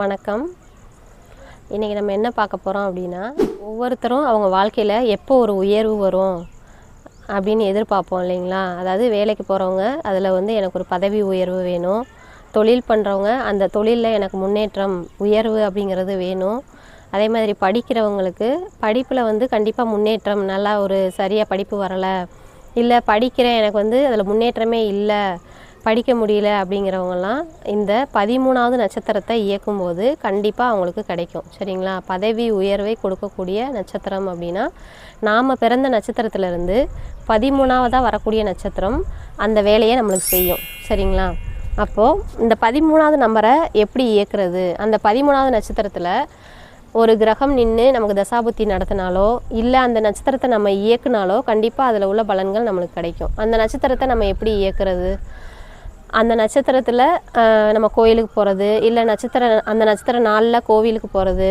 வணக்கம். இன்றைக்கி நம்ம என்ன பார்க்க போகிறோம் அப்படின்னா, ஒவ்வொருத்தரும் அவங்க வாழ்க்கையில் எப்போ ஒரு உயர்வு வரும் அப்படின்னு எதிர்பார்ப்போம் இல்லைங்களா? அதாவது வேலைக்கு போகிறவங்க அதில் எனக்கு ஒரு பதவி உயர்வு வேணும். தொழில் பண்ணுறவங்க அந்த தொழிலில் எனக்கு முன்னேற்றம் உயர்வு அப்படிங்கிறது வேணும். அதே மாதிரி படிக்கிறவங்களுக்கு படிப்பில் கண்டிப்பாக முன்னேற்றம், நல்லா ஒரு சரியாக படிப்பு வரலை, இல்லை படிக்கிறேன் எனக்கு அதில் முன்னேற்றமே இல்லை, படிக்க முடியல அப்படிங்கிறவங்கலாம் இந்த 13வது நட்சத்திரத்தை இயக்கும்போது கண்டிப்பாக அவங்களுக்கு கிடைக்கும். சரிங்களா? பதவி உயர்வை கொடுக்கக்கூடிய நட்சத்திரம் அப்படின்னா நாம் பிறந்த நட்சத்திரத்திலேருந்து 13வதாக வரக்கூடிய நட்சத்திரம் அந்த வேலையை நம்மளுக்கு செய்யும். சரிங்களா? அப்போது இந்த 13வது நம்பரை எப்படி இயக்குறது? அந்த 13வது நட்சத்திரத்தில் ஒரு கிரகம் நின்று நமக்கு தசாபுத்தி நடத்தினாலோ இல்லை அந்த நட்சத்திரத்தை நம்ம இயக்குனாலோ கண்டிப்பாக அதில் உள்ள பலன்கள் நம்மளுக்கு கிடைக்கும். அந்த நட்சத்திரத்தை நம்ம எப்படி இயக்குறது? அந்த நட்சத்திரத்தில் நம்ம கோயிலுக்கு போகிறது, இல்லை அந்த நட்சத்திர நாளில் கோவிலுக்கு போகிறது,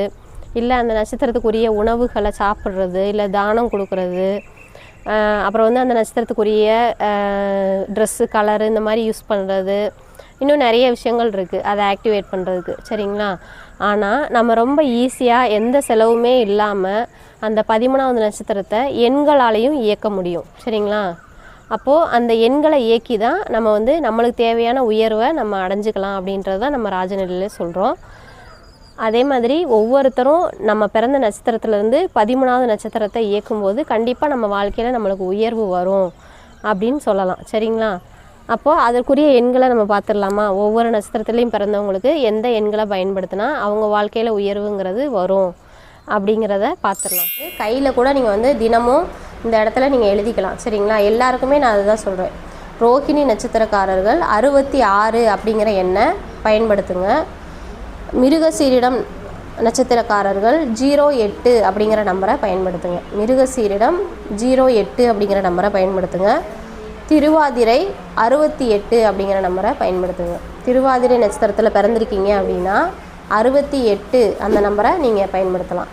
இல்லை அந்த நட்சத்திரத்துக்குரிய உணவுகளை சாப்பிட்றது, இல்லை தானம் கொடுக்கறது, அப்புறம் அந்த நட்சத்திரத்துக்குரிய ட்ரெஸ்ஸு கலரு இந்த மாதிரி யூஸ் பண்ணுறது, இன்னும் நிறைய விஷயங்கள் இருக்குது அதை ஆக்டிவேட் பண்ணுறதுக்கு. சரிங்களா? ஆனால் நம்ம ரொம்ப ஈஸியாக எந்த செலவுமே இல்லாமல் அந்த 13வது நட்சத்திரத்தை எண்களாலையும் இயக்க முடியும். சரிங்களா? அப்போது அந்த எண்களை இயக்கி தான் நம்ம நம்மளுக்கு தேவையான உயர்வை நம்ம அடைஞ்சிக்கலாம் அப்படின்றது தான் நம்ம ராஜநிலையில் சொல்கிறோம். அதே மாதிரி ஒவ்வொருத்தரும் நம்ம பிறந்த நட்சத்திரத்துலேருந்து 13வது நட்சத்திரத்தை இயக்கும்போது கண்டிப்பாக நம்ம வாழ்க்கையில் நம்மளுக்கு உயர்வு வரும் அப்படின்னு சொல்லலாம். சரிங்களா? அப்போது அதற்குரிய எண்களை நம்ம பார்த்துடலாமா? ஒவ்வொரு நட்சத்திரத்துலேயும் பிறந்தவங்களுக்கு எந்த எண்களை பயன்படுத்தினா அவங்க வாழ்க்கையில் உயர்வுங்கிறது வரும் அப்படிங்கிறத பார்த்துடலாம். கையில் கூட நீங்கள் தினமும் இந்த இடத்துல நீங்கள் எழுதிக்கலாம். சரிங்களா? எல்லாருக்குமே நான் அதுதான் சொல்கிறேன். ரோகிணி நட்சத்திரக்காரர்கள் 66 அப்படிங்கிற எண்ணை பயன்படுத்துங்க. மிருகசீரிடம் நட்சத்திரக்காரர்கள் 08 அப்படிங்கிற நம்பரை பயன்படுத்துங்க. மிருகசீரிடம் 08 அப்படிங்கிற நம்பரை பயன்படுத்துங்க. திருவாதிரை 68 அப்படிங்கிற நம்பரை பயன்படுத்துங்க. திருவாதிரை நட்சத்திரத்தில் பிறந்திருக்கீங்க அப்படின்னா 68 அந்த நம்பரை நீங்கள் பயன்படுத்தலாம்.